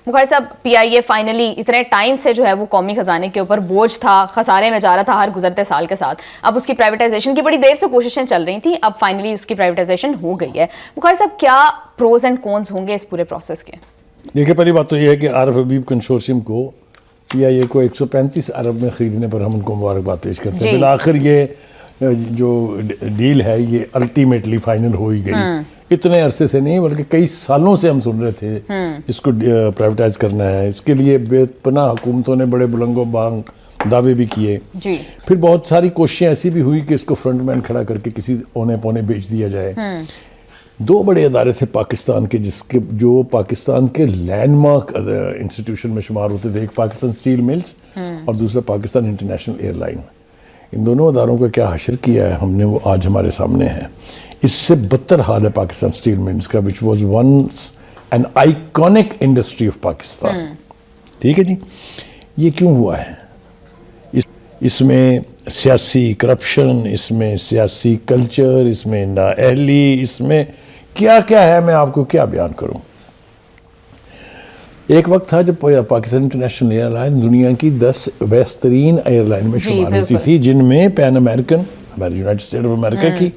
بخاری صاحب پی I a finally اتنے time سے جو ہے وہ قومی خزانے کے اوپر بوجھ تھا، خسارے میں جا رہا تھا ہر گزرتے سال کے ساتھ، اب اس کی پرائیویٹائزیشن کی بڑی دیر سے کوششیں چل رہی تھیں، اب فائنلی اس کی پرائیویٹائزیشن ہو گئی ہے. بخاری صاحب کیا پروز اینڈ کونز ہوں گے اس پورے پروسیس کے؟ دیکھیں پہلی بات تو یہ ہے کہ عارف حبیب کنسورشیم کو پی آئی اے کو 135 ارب میں خریدنے پر ہم ان کو مبارکباد پیش کرتے ہیں. بالآخر یہ جو ڈیل ہے یہ الٹیمیٹلی فائنل ہو ہی گئی. اتنے عرصے سے نہیں بلکہ کئی سالوں سے ہم سن رہے تھے اس کو پرائیویٹائز کرنا ہے. اس کے لیے بے پناہ حکومتوں نے بڑے بلند و بانگ دعوے بھی کیے. پھر بہت ساری کوششیں ایسی بھی ہوئی کہ اس کو فرنٹ مین کھڑا کر کے کسی اونے پونے بیچ دیا جائے. دو بڑے ادارے تھے پاکستان کے جو پاکستان کے لینڈ مارک انسٹیٹیوشن میں شمار ہوتے تھے. ایک پاکستان اسٹیل ملز اور دوسرا پاکستان انٹرنیشنل ایئر لائن. ان دونوں اداروں کا کیا حشر کیا ہے ہم نے وہ آج ہمارے سامنے ہے. اس سے بدتر حال ہے پاکستان اسٹیل ملز کا which was once an iconic industry of Pakistan. ٹھیک ہے جی. یہ کیوں ہوا ہے؟ اس میں سیاسی کرپشن، اس میں سیاسی کلچر، اس میں نااہلی، اس میں کیا کیا ہے میں آپ کو کیا بیان کروں. ایک وقت تھا جب پاکستان انٹرنیشنل ایئر لائن دنیا کی 10 بہترین ایئر لائن میں شمار ہوتی تھی، جن میں پین امریکن ہمارے یونائٹڈ اسٹیٹ آف امریکہ کی،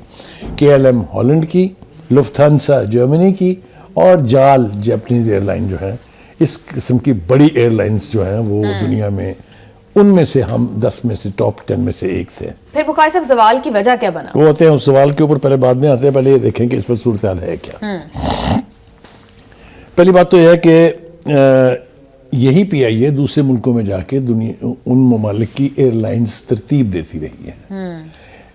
KLM ہالینڈ کی، لفتھانسا جرمنی کی اور جال جاپنیز ایئر لائن جو ہے. اس قسم کی بڑی ایئر لائنز جو ہیں وہ دنیا میں، ان میں سے ہم 10 میں سے ٹاپ 10 میں سے ایک تھے. پھر بخاری صاحب زوال کی وجہ کیا بنا؟ وہ ہوتے ہیں اس سوال کے اوپر پہلے بعد میں آتے ہیں. پہلے یہ دیکھیں کہ اس پر صورتحال ہے کیا. پہلی بات تو یہ ہے کہ یہی پی آئی اے دوسرے ملکوں میں جا کے ان ممالک کی ایئر لائنز ترتیب دیتی رہی ہے.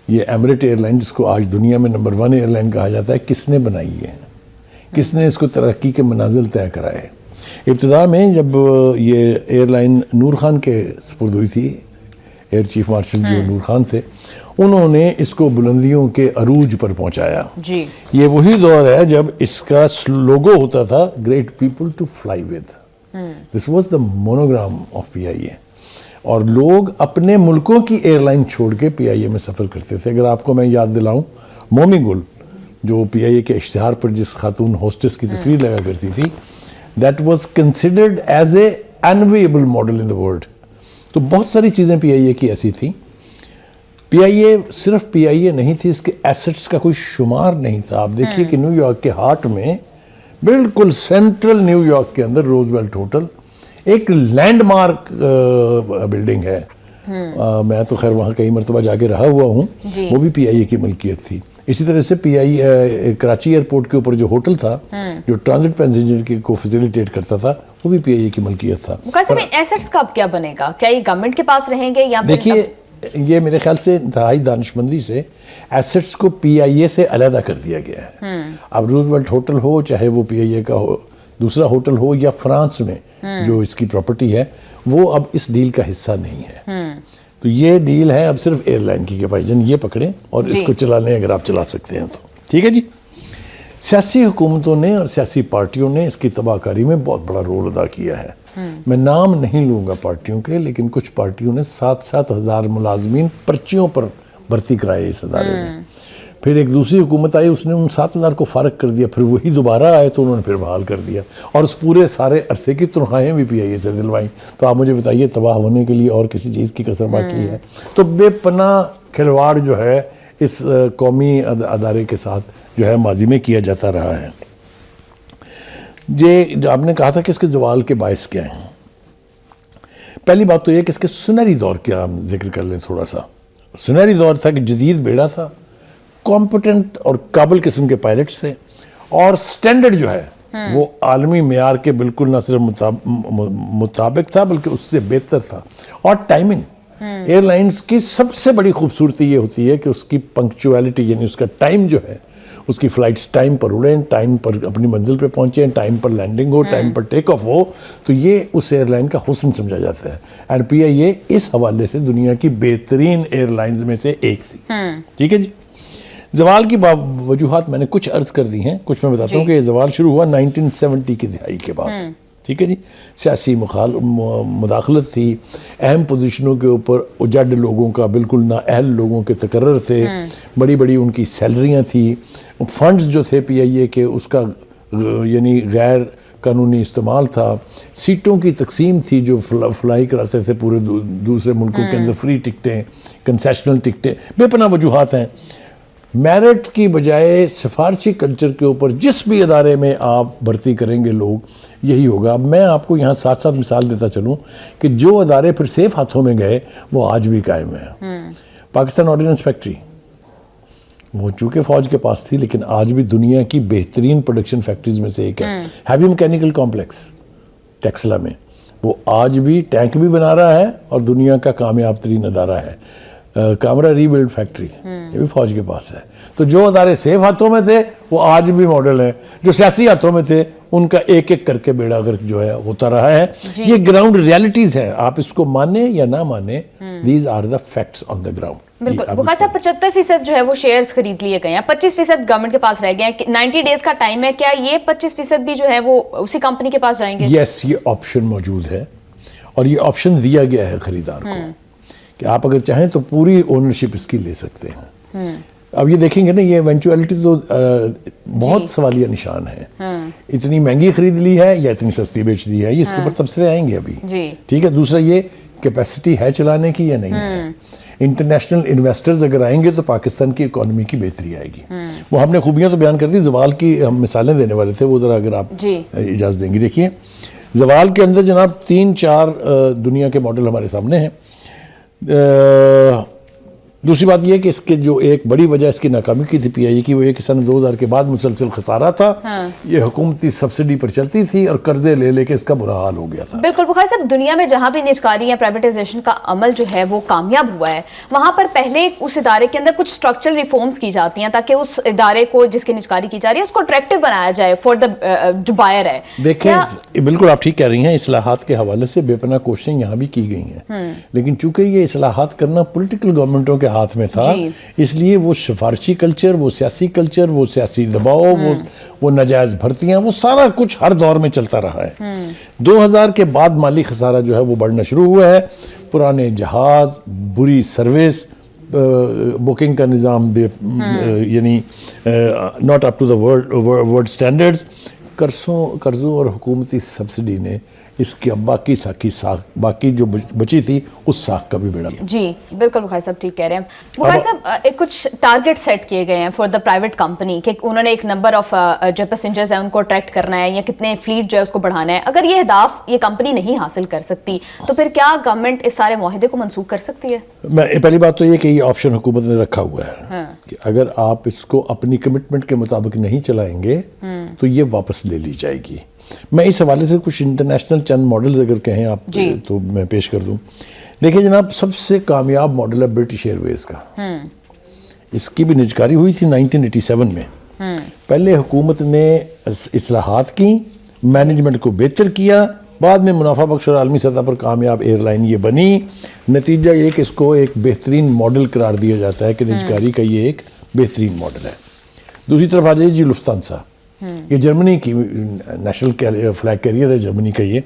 یہ ایمریٹ ایئر لائن جس کو آج دنیا میں نمبر 1 ایئر لائن کہا جاتا ہے، کس نے بنائی ہے؟ کس نے اس کو ترقی کے منازل طے کرائے؟ ابتدا میں جب یہ ایئر لائن نور خان کے سپرد ہوئی تھی، ایئر چیف مارشل جو نور خان تھے، انہوں نے اس کو بلندیوں کے عروج پر پہنچایا. یہ وہی دور ہے جب اس کا لوگو ہوتا تھا great people to fly with. This was the monogram of P I A. اور لوگ اپنے ملکوں کی ایئر لائن چھوڑ کے پی آئی اے میں سفر کرتے تھے. اگر آپ کو میں یاد دلاؤں، مومی گل جو پی آئی اے کے اشتہار پر جس خاتون ہوسٹس کی تصویر لگا کرتی تھی، that was considered as a enviable model in the world. تو بہت ساری چیزیں پی آئی اے کی ایسی تھیں. پی آئی اے صرف پی آئی اے نہیں تھی، اس کے ایسٹس کا کوئی شمار نہیں تھا. آپ دیکھیے کہ نیو یارک کے ہارٹ میں، بالکل سینٹرل نیو یارک کے اندر روز ویلٹ ہوٹل ایک لینڈ مارک بلڈنگ ہے. میں تو خیر وہاں کئی مرتبہ جا کے رہا ہوا ہوں. وہ بھی پی آئی اے کی ملکیت تھی. اسی طرح سے پی آئی کراچی ایئرپورٹ کے اوپر جو ہوٹل تھا جو ٹرانزٹ پیسنجر کو فیسیلیٹیٹ کرتا تھا، وہ بھی پی آئی اے کی ملکیت تھا. ایسٹس کا اب کیا بنے گا؟ کیا یہ گورنمنٹ کے پاس رہیں گے یا؟ دیکھیے یہ میرے خیال سے انتہائی دانش مندی سے ایسٹس کو پی آئی اے سے علیحدہ کر دیا گیا ہے. اب روز ویلٹ ہوٹل ہو، چاہے وہ پی آئی اے کا ہو، دوسرا ہوٹل ہو، یا فرانس میں جو اس کی پراپرٹی ہے، وہ اب اس ڈیل کا حصہ نہیں ہے. تو یہ ڈیل ہے اب صرف ایئر لائن کی کہ بھائی جان یہ پکڑیں اور اس کو چلا لیں اگر آپ چلا سکتے ہیں تو. ٹھیک ہے جی. سیاسی حکومتوں نے اور سیاسی پارٹیوں نے اس کی تباہ کاری میں بہت بڑا رول ادا کیا ہے. میں نام نہیں لوں گا پارٹیوں کے، لیکن کچھ پارٹیوں نے 7-7 ہزار ملازمین پرچیوں پر بھرتی کرائے اس ادارے میں. پھر ایک دوسری حکومت آئی، اس نے ان 7,000 کو فارغ کر دیا. پھر وہی دوبارہ آئے تو انہوں نے پھر بحال کر دیا، اور اس پورے سارے عرصے کی تنخواہیں بھی پی آئی اے سے دلوائیں. تو آپ مجھے بتائیے تباہ ہونے کے لیے اور کسی چیز کی کسر باقی ہے؟ تو بے پناہ کھلواڑ جو ہے اس قومی ادارے کے ساتھ جو ہے ماضی میں کیا جاتا رہا ہے. جو آپ نے کہا تھا کہ اس کے زوال کے باعث کیا ہیں، پہلی بات تو یہ کہ اس کے سنہری دور کا ہم ذکر کر لیں تھوڑا سا. سنہری دور تھا کہ جدید بیڑا تھا، کمپٹنٹ اور قابل قسم کے پائلٹس تھے، اور سٹینڈرڈ جو ہے وہ عالمی معیار کے بالکل نہ صرف مطابق تھا بلکہ اس سے بہتر تھا. اور ٹائمنگ ایئر لائنز کی سب سے بڑی خوبصورتی یہ ہوتی ہے کہ اس کی پنکچویلٹی، یعنی اس کا ٹائم جو ہے، اس کی فلائٹس ٹائم پر اڑیں، ٹائم پر اپنی منزل پہ پہنچیں، ٹائم پر لینڈنگ ہو، ٹائم پر ٹیک آف ہو. تو یہ اس ایئر لائن کا حسن سمجھا جاتا ہے. اینڈ پی آئی اے اس حوالے سے دنیا کی بہترین ایئر لائنز میں سے ایک تھی. ٹھیک ہے جی. زوال کی وجوہات میں نے کچھ عرض کر دی ہیں، کچھ میں بتاتا ہوں کہ یہ زوال شروع ہوا 1970 کی دہائی کے بعد. ٹھیک ہے جی. سیاسی مداخلت تھی، اہم پوزیشنوں کے اوپر اجڑ لوگوں کا، بالکل نااہل لوگوں کے تقرر تھے، بڑی بڑی ان کی سیلریاں تھیں، فنڈز جو تھے پی آئی اے کے اس کا یعنی غیر قانونی استعمال تھا, سیٹوں کی تقسیم تھی جو فلائی کراتے تھے پورے دوسرے ملکوں کے اندر, فری ٹکٹیں, کنسیشنل ٹکٹیں, بے پناہ وجوہات ہیں. میرٹ کی بجائے سفارشی کلچر کے اوپر جس بھی ادارے میں آپ بھرتی کریں گے لوگ یہی ہوگا. اب میں آپ کو یہاں ساتھ ساتھ مثال دیتا چلوں کہ جو ادارے پھر سیف ہاتھوں میں گئے وہ آج بھی قائم ہیں. پاکستان آرڈیننس فیکٹری وہ چونکہ فوج کے پاس تھی لیکن آج بھی دنیا کی بہترین پروڈکشن فیکٹریز میں سے ایک ہے. ہیوی میکینیکل کمپلیکس ٹیکسلا میں, وہ آج بھی ٹینک بھی بنا رہا ہے اور دنیا کا کامیاب ترین ادارہ ہے. کامرا ری بلڈ فیکٹری یہ بھی فوج کے پاس ہے. تو جو ادارے سیف ہاتھوں میں تھے وہ آج بھی ماڈل ہیں, جو سیاسی ہاتھوں میں تھے ان کا ایک ایک کر کے بیڑا غرق جو ہے ہوتا رہا ہے. یہ گراؤنڈ ریالٹیز ہیں, آپ اس کو مانیں یا نہ مانیں, these are the facts on the ground. بالکل. بخاری صاحب 75% جو ہے وہ شیئرز خرید لیے گئے ہیں, 25% گورنمنٹ کے پاس رہ گئے ہیں, 90 ڈیز کا ٹائم ہے, کیا یہ 25% بھی جو ہے وہ اسی کمپنی کے پاس جائیں گے؟ یس, یہ آپشن موجود ہے اور یہ آپشن دیا گیا ہے خریدار کو کہ آپ اگر چاہیں تو پوری اونرشپ اس کی لے سکتے ہیں. اب یہ دیکھیں گے نا, یہ ایونچویلٹی تو بہت سوالیہ نشان ہے. اتنی مہنگی خرید لی ہے یا اتنی سستی بیچ دی ہے, یہ اس کے اوپر تبصرے آئیں گے ابھی. ٹھیک ہے. دوسرا یہ کیپیسٹی ہے چلانے کی یا نہیں ہے. انٹرنیشنل انویسٹرز اگر آئیں گے تو پاکستان کی اکانومی کی بہتری آئے گی. وہ ہم نے خوبیاں تو بیان کر دی, زوال کی ہم مثالیں دینے والے تھے, وہ ذرا اگر آپ اجازت دیں گے. دیکھیے زوال کے اندر جناب 3-4 دنیا کے ماڈل ہمارے سامنے ہیں. دوسری بات یہ کہ اس کے جو ایک بڑی وجہ اس کی ناکامی کی تھی پی آئی اے کی, وہ یہ کہ سن 2000 کے بعد مسلسل خسارہ تھا. یہ حکومتی سبسڈی پر چلتی تھی اور قرضے لے لے کے اس کا برا حال ہو گیا تھا. بالکل. بخاری صاحب دنیا میں جہاں بھی نجکاری یا پرائیویٹائزیشن کا عمل جو ہے وہ کامیاب ہوا ہے, وہاں پر پہلے اس ادارے کے اندر کچھ اسٹرکچرل ریفارمز کی جاتی ہیں تاکہ اس ادارے کو جس کی نجکاری کی جا رہی ہے اس کو اٹریکٹیو بنایا جائے فار دا جو بائر ہے. دیکھیں بالکل آپ ٹھیک کہہ رہی ہیں, اصلاحات کے حوالے سے بے پناہ کوششیں یہاں بھی کی گئی ہیں, لیکن چونکہ یہ اصلاحات کرنا پولیٹیکل گورنمنٹوں کے ہاتھ میں تھا, اس لیے وہ سفارشی کلچر, وہ سیاسی کلچر, وہ سیاسی دباؤ, وہ ناجائز بھرتیاں, وہ سارا کچھ ہر دور میں چلتا رہا ہے. 2000 کے بعد مالی خسارہ جو ہے وہ بڑھنا شروع ہوا ہے. پرانے جہاز, بری سروس, بکنگ کا نظام یعنی not up to the world standards, قرضوں اور حکومتی سبسڈی نے اس کی باقی جو بچی تھی اس ساکھ کا بھی بیڑا. جی بالکل بخاری صاحب ٹھیک کہہ رہے ہیں. بخاری صاحب ایک کچھ ٹارگٹ سیٹ کیے گئے ہیں فار دا پرائیویٹ کمپنی کہ انہوں نے ایک نمبر آف جو پیسنجرز ہیں ان کو اٹریکٹ کرنا ہے یا کتنے فلیٹ جو ہے اس کو بڑھانا ہے. اگر یہ اہداف یہ کمپنی نہیں حاصل کر سکتی تو پھر کیا گورنمنٹ اس سارے معاہدے کو منسوخ کر سکتی ہے؟ پہلی بات تو یہ کہ یہ آپشن حکومت نے رکھا ہوا ہے کہ اگر آپ اس کو اپنی کمٹمنٹ کے مطابق نہیں چلائیں گے تو یہ واپس لے لی جائے گی. میں اس حوالے سے کچھ انٹرنیشنل چند ماڈلز اگر کہیں آپ تو میں پیش کر دوں. دیکھیں جناب, سب سے کامیاب ماڈل ہے برٹش ایئر ویز کا. اس کی بھی نجکاری ہوئی تھی 1987 میں. پہلے حکومت نے اصلاحات کی, مینجمنٹ کو بہتر کیا, بعد میں منافع بخش اور عالمی سطح پر کامیاب ایئر لائن یہ بنی. نتیجہ یہ کہ اس کو ایک بہترین ماڈل قرار دیا جاتا ہے کہ نجکاری کا یہ ایک بہترین ماڈل ہے. دوسری طرف آ جائیے جی لفتانسا, یہ جرمنی کی نیشنل فلیگ کیریئر ہے جرمنی کا. یہ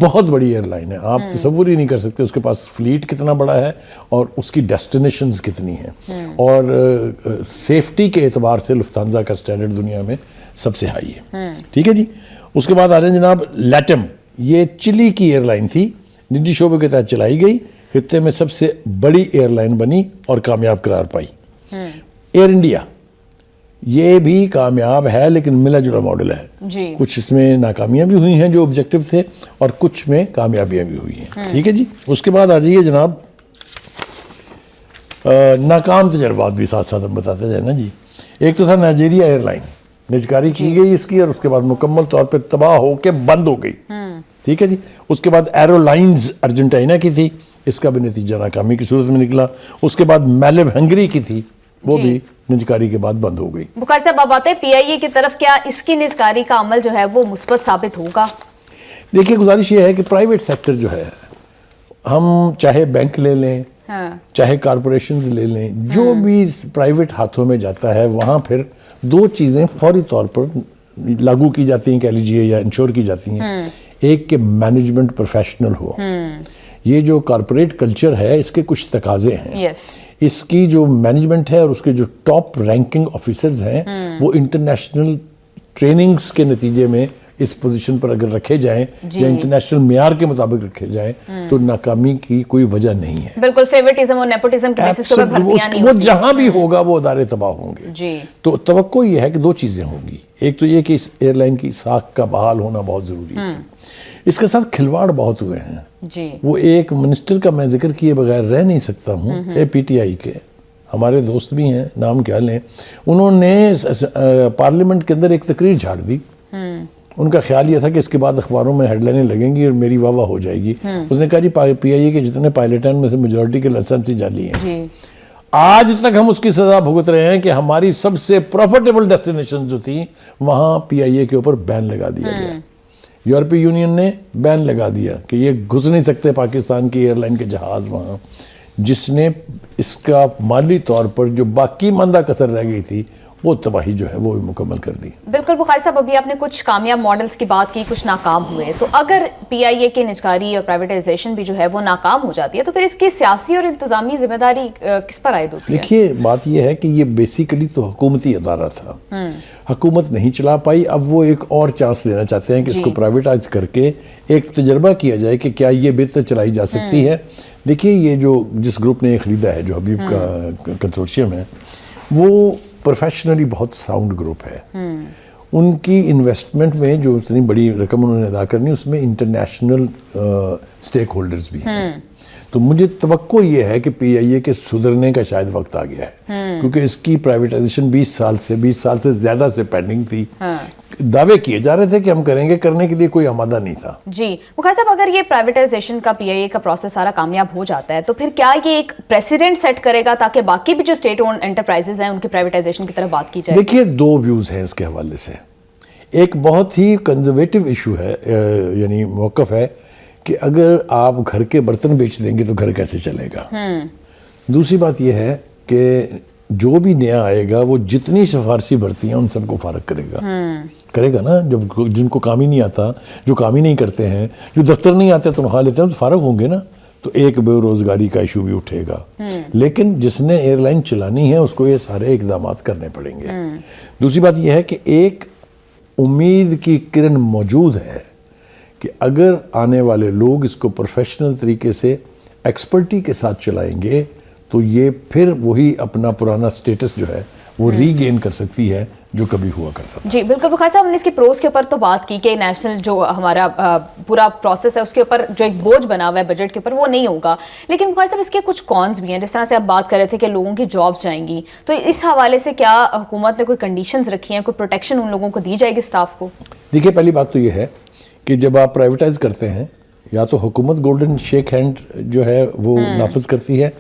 بہت بڑی ایئر لائن ہے, آپ تصور ہی نہیں کر سکتے اس کے پاس فلیٹ کتنا بڑا ہے اور اس کی ڈیسٹینیشنز کتنی ہیں, اور سیفٹی کے اعتبار سے لفتانسا کا سٹینڈرڈ دنیا میں سب سے ہائی ہے. ٹھیک ہے جی. اس کے بعد آ رہے ہیں جناب لیٹم, یہ چلی کی ایئر لائن تھی, نجی شعبے کے تحت چلائی گئی, خطے میں سب سے بڑی ایئر لائن بنی اور کامیاب قرار پائی. ایئر انڈیا یہ بھی کامیاب ہے لیکن ملا جلا ماڈل ہے. کچھ اس میں ناکامیاں بھی ہوئی ہیں جو آبجیکٹو تھے اور کچھ میں کامیابیاں بھی ہوئی ہیں. ٹھیک ہے جی. اس کے بعد آ جائیے جناب ناکام تجربات بھی ساتھ ساتھ ہم بتاتے جائیں نا جی. ایک تو تھا نائجیریا ایئر لائن, نجکاری کی گئی اس کی اور اس کے بعد مکمل طور پہ تباہ ہو کے بند ہو گئی. ٹھیک ہے جی. اس کے بعد ایرو لائنز ارجنٹائنا کی تھی, اس کا بھی نتیجہ ناکامی کی صورت میں نکلا. اس کے بعد میلب ہنگری کی تھی, وہ بھی نجکاری کے بعد بند ہو گئی. بخاری صاحب آپ آتے ہیں پی آئی اے کی طرف, کیا اس کی نجکاری کا عمل جو ہے وہ مثبت ثابت ہوگا؟ دیکھیے گزارش یہ ہے کہ پرائیویٹ سیکٹر جو ہے, ہم چاہے بینک لے لیں چاہے کارپوریشنز لے لیں, جو بھی پرائیویٹ ہاتھوں میں جاتا ہے وہاں پھر دو چیزیں فوری طور پر لاگو کی جاتی ہیں, کہہ لیجیے, یا انشور کی جاتی ہیں. ایک کہ مینجمنٹ پروفیشنل ہو. یہ جو کارپوریٹ کلچر ہے اس کے کچھ تقاضے ہیں. اس کی جو مینجمنٹ ہے اور اس کے جو ٹاپ رینکنگ آفیسرز ہیں وہ انٹرنیشنل ٹریننگز کے نتیجے میں اس پوزیشن پر اگر رکھے جائیں یا انٹرنیشنل معیار کے مطابق رکھے جائیں تو ناکامی کی کوئی وجہ نہیں ہے. بالکل فیورٹزم اور نیپوٹزم کے بیسس پر بھرتیاں نہیں وہ جہاں بھی ہوگا وہ ادارے تباہ ہوں گے. جی تو توقع یہ ہے کہ دو چیزیں ہوں گی. ایک تو یہ کہ اس ایئر لائن کی ساکھ کا بحال ہونا بہت ضروری ہے. اس کے ساتھ کھلواڑ بہت ہوئے ہیں. جی وہ ایک منسٹر کا میں ذکر کیے بغیر رہ نہیں سکتا ہوں. پی ٹی آئی کے ہمارے دوست بھی ہیں, نام کیا لیں, انہوں نے پارلیمنٹ کے اندر ایک تقریر جھاڑ دی. ان کا خیال یہ تھا کہ اس کے بعد اخباروں میں ہیڈ لائنیں لگیں گی اور میری واہ واہ ہو جائے گی. اس نے کہا جی پی آئی اے کے جتنے پائلٹ ہیں ان میں سے میجورٹی کے لائسنس ہی جعلی ہیں. آج تک ہم اس کی سزا بھگت رہے ہیں کہ ہماری سب سے پروفیٹیبل ڈیسٹینیشن جو تھیں وہاں پی آئی اے کے اوپر بین لگا دیا گیا. یورپی یونین نے بین لگا دیا کہ یہ گھس نہیں سکتے پاکستان کی ایئر لائن کے جہاز وہاں, جس نے اس کا مالی طور پر جو باقی ماندہ کسر رہ گئی تھی وہ تباہی جو ہے وہ بھی مکمل کر دی. بالکل بخاری صاحب, ابھی آپ نے کچھ کامیاب ماڈلز کی بات کی, کچھ ناکام ہوئے, تو اگر پی آئی اے کی نجکاری اور پرائیویٹائزیشن بھی جو ہے وہ ناکام ہو جاتی ہے تو پھر اس کی سیاسی اور انتظامی ذمہ داری کس پر عائد ہوتی ہے؟ دیکھیے بات یہ ہے کہ یہ بیسیکلی تو حکومتی ادارہ تھا, حکومت نہیں چلا پائی. اب وہ ایک اور چانس لینا چاہتے ہیں کہ اس کو پرائیویٹائز کر کے ایک تجربہ کیا جائے کہ کیا یہ بہتر چلائی جا سکتی ہے. دیکھیے یہ جو جس گروپ نے یہ خریدا ہے جو حبیب کا کنسورشیم ہے وہ پروفیشنلی بہت ساؤنڈ گروپ ہے. ان کی انویسٹمنٹ میں جو اتنی بڑی رقم انہوں نے ادا کرنی اس میں انٹرنیشنل سٹیک ہولڈرز بھی ہیں. تو مجھے توقع یہ ہے کہ پی آئی اے کے سدھرنے کا شاید وقت آ گیا ہے, کیونکہ اس کی پرائیویٹائزیشن 20 سال سے زیادہ سے پینڈنگ تھی. دعوے کیے جا رہے تھے کہ ہم کریں گے, کرنے کے لیے کوئی آمادہ نہیں تھا. جی بخاری صاحب, اگر یہ پرائیویٹائزیشن کا پی آئی اے کا پروسیس سارا کامیاب ہو جاتا ہے تو پھر کیا یہ ایک پریسیڈنٹ سیٹ کرے گا تاکہ باقی بھی جو اسٹیٹ اونڈ انٹرپرائزز ہیں ان کی پرائیویٹائزیشن کی طرف بات کی جائے؟ دیکھیے دو ویوز ہیں اس کے حوالے سے. ایک بہت ہی کنزرویٹو ایشو ہے, یعنی موقف ہے کہ اگر آپ گھر کے برتن بیچ دیں گے تو گھر کیسے چلے گا. دوسری بات یہ ہے کہ جو بھی نیا آئے گا وہ جتنی سفارشی بھرتی ہیں ان سب کو فارغ کرے گا نا. جب جن کو کام ہی نہیں آتا, جو کام ہی نہیں کرتے ہیں, جو دفتر نہیں آتے تنخواہ لیتے ہیں تو فارغ ہوں گے نا. تو ایک بے روزگاری کا ایشو بھی اٹھے گا. لیکن جس نے ایئر لائن چلانی ہے اس کو یہ سارے اقدامات کرنے پڑیں گے. دوسری بات یہ ہے کہ ایک امید کی کرن موجود ہے کہ اگر آنے والے لوگ اس کو پروفیشنل طریقے سے ایکسپرٹی کے ساتھ چلائیں گے تو یہ پھر وہی اپنا پرانا سٹیٹس جو ہے وہ ری گین کر سکتی ہے جو کبھی ہوا کرتا تھا. جی بالکل بخاری صاحب, ہم نے اس کی پروز کے اوپر تو بات کی کہ نیشنل جو ہمارا پورا پروسیس ہے اس کے اوپر جو ایک بوجھ بنا ہوا ہے بجٹ کے اوپر وہ نہیں ہوگا. لیکن بخاری صاحب اس کے کچھ کونز بھی ہیں, جس طرح سے آپ بات کر رہے تھے کہ لوگوں کی جابس جائیں گی, تو اس حوالے سے کیا حکومت نے کوئی کنڈیشنز رکھی ہیں, کوئی پروٹیکشن ان لوگوں کو دی جائے گی اسٹاف کو؟ دیکھیے پہلی بات تو یہ ہے کہ جب آپ پرائیویٹائز کرتے ہیں یا تو حکومت گولڈن شیک ہینڈ جو ہے وہ نافذ کرتی ہے,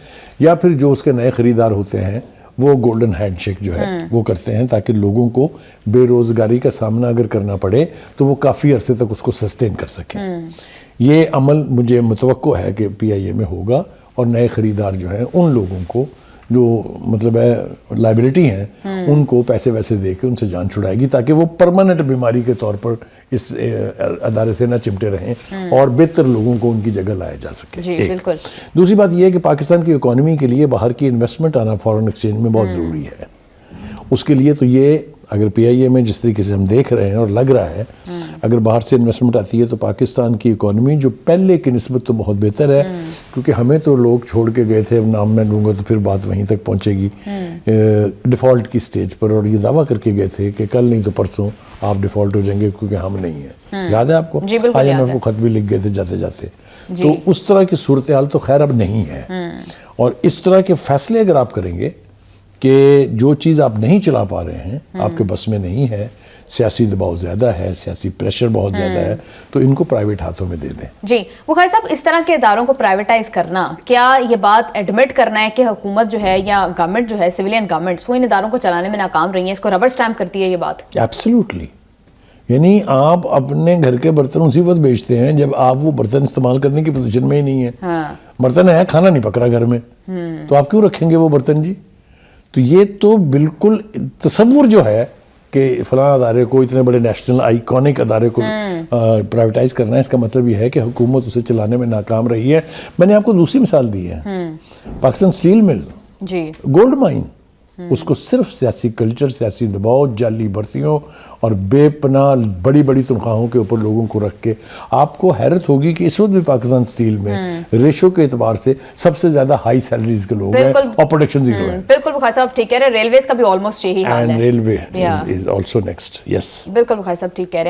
یا پھر جو اس کے نئے خریدار ہوتے ہیں وہ گولڈن ہینڈ شیک جو ہے وہ کرتے ہیں, تاکہ لوگوں کو بے روزگاری کا سامنا اگر کرنا پڑے تو وہ کافی عرصے تک اس کو سسٹین کر سکیں. یہ عمل مجھے متوقع ہے کہ پی آئی اے میں ہوگا, اور نئے خریدار جو ہیں ان لوگوں کو جو مطلب ہے لائبلٹی ہیں ان کو پیسے ویسے دے کے ان سے جان چھڑائے گی, تاکہ وہ پرماننٹ بیماری کے طور پر اس ادارے سے نہ چمٹے رہیں اور بہتر لوگوں کو ان کی جگہ لایا جا سکے. بالکل. دوسری بات یہ ہے کہ پاکستان کی اکانومی کے لیے باہر کی انویسٹمنٹ آنا فارن ایکسچینج میں بہت ضروری ہے. اس کے لیے تو یہ اگر پی آئی اے میں جس طریقے سے ہم دیکھ رہے ہیں اور لگ رہا ہے, اگر باہر سے انویسٹمنٹ آتی ہے تو پاکستان کی اکانومی جو پہلے کی نسبت تو بہت بہتر ہے, کیونکہ ہمیں تو لوگ چھوڑ کے گئے تھے, اب نام میں لوں گا تو پھر بات وہیں تک پہنچے گی, ڈیفالٹ کی سٹیج پر, اور یہ دعویٰ کر کے گئے تھے کہ کل نہیں تو پرسوں آپ ڈیفالٹ ہو جائیں گے کیونکہ ہم نہیں ہیں. یاد ہے آپ کو؟ آئی ایم ایف کو خط بھی لکھ گئے تھے جاتے جاتے. تو اس طرح کی صورتحال تو خیر اب نہیں ہے, اور اس طرح کے فیصلے اگر آپ کریں گے کہ جو چیز آپ نہیں چلا پا رہے ہیں, آپ کے بس میں نہیں ہے, سیاسی دباؤ زیادہ ہے, سیاسی پریشر بہت زیادہ ہے, تو ان کو پرائیویٹ ہاتھوں میں دے دیں. جی بخاری صاحب, اس طرح کے اداروں کو پرائیویٹائز کرنا, کیا یہ بات ایڈمٹ کرنا ہے کہ حکومت جو ہے یا گورنمنٹ جو ہے, سویلین گورنمنٹس, وہ ان اداروں کو چلانے میں ناکام رہی ہیں, اس کو ربر سٹیمپ کرتی ہے یہ بات؟ ایبسلیوٹلی. یعنی آپ اپنے گھر کے برتن اسی وقت بیچتے ہیں جب آپ وہ برتن استعمال کرنے کی پوزیشن میں ہی نہیں ہے. برتن ہے, کھانا نہیں پک رہا گھر میں, تو آپ کیوں رکھیں گے وہ برتن جی؟ تو یہ تو بالکل تصور جو ہے کہ فلاں ادارے کو, اتنے بڑے نیشنل آئیکونک ادارے کو پرائیویٹائز کرنا ہے, اس کا مطلب یہ ہے کہ حکومت اسے چلانے میں ناکام رہی ہے. میں نے آپ کو دوسری مثال دی ہے, پاکستان سٹیل مل, جی, گولڈ مائن, اس کو صرف سیاسی کلچر، سیاسی دباؤ، جعلی برسیوں اور بے پناہ بڑی بڑی تنخواہوں کے اوپر لوگوں کو رکھ کے، آپ کو حیرت ہوگی کہ اس وقت بھی پاکستان اسٹیل میں ریشو کے اعتبار سے سب سے زیادہ ہائی سیلریز کے لوگ ہیں اور پروڈکشن زیرو ہے. بالکل بخاری صاحب ٹھیک کہہ رہے ہیں، ریلویز کا بھی آلموسٹ یہی حال ہے. And railway is also next. Yes بالکل بخاری صاحب ٹھیک کہہ رہے ہیں.